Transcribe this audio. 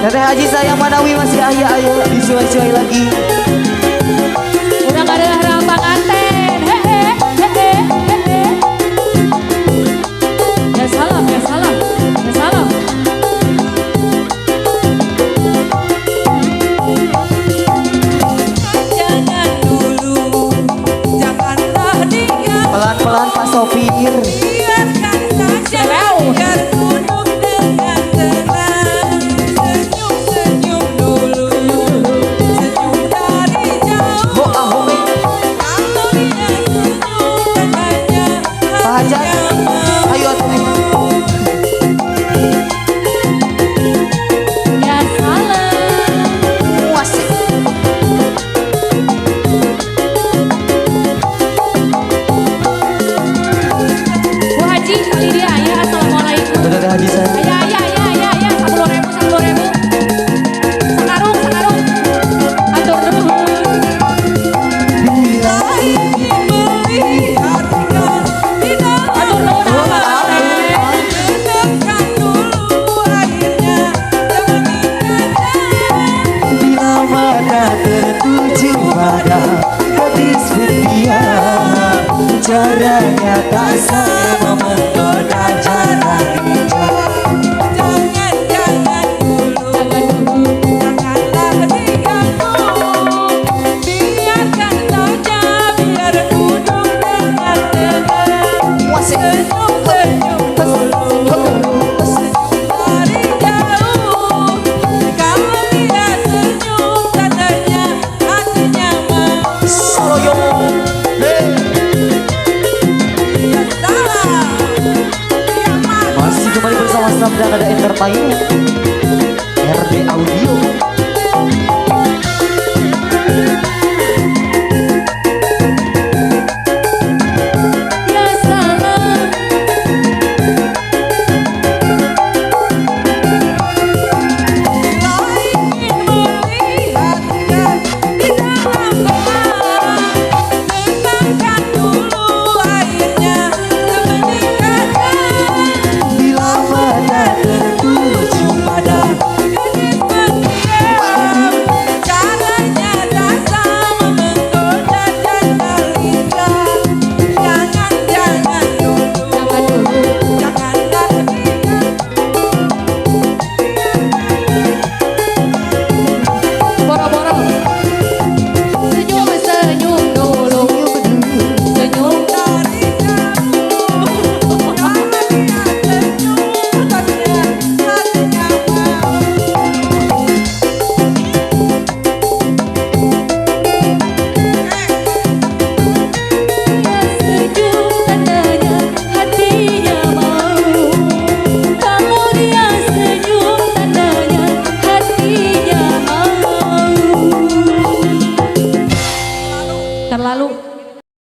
Teteh Haji sayang Manawi masih ayah, ayo disuai-suai lagi. Udah gak ada harap pengantin. Hehe. Ya salam, ya salam, ya salam. Jangan dulu, janganlah dia. Pelan-pelan Pak Sopir. Biarkan saja biar duduk dengan tenang. Senyum-senyum dulu, senyum dari jauh. Bo ahome Kalau dia senyum tandanya Pak Haja. Ayo atuh. Ya salam. Wasik. Bu Haji, kali dia ya. Assalamualaikum. Teteh Haji sayang. Ya. 10.000. Sekarung. Atur nuhun. Bila ingin melihatnya di dalam Atur nuhun abang. Dengarkan dulu akhirnya kemeninggalnya. bila mata tertuju pada gadis belia, caranya tak sama menggoda jalan hijau. Jangan dulu, janganlah diganggu. Biarkan saja biar duduk dengan tenang. Wasik. Senyum-senyum dulu, dari jauh. Kalau dia senyum tandanya hatinya mau. Soloyong. Hey. Ya salah, ya mana. Masih kembali bersama Sabda Nada Entertainment RD Audio. Ya salam. Bila ingin melihatnya di dalam gelap, dengarkan dulu akhirnya kemeninggalnya. Bila mata tertuju pada Gadis pendiam, caranya tak sama menggoda dan terlihat. Jangan dulu, janganlah Boro-boro. Senyum dulu. Senyum. dari jauh. Kalau dia senyum tandanya hatinya mau. Senyum tandanya hatinya mau. Kalau dia senyum tandanya hatinya mau. Terlalu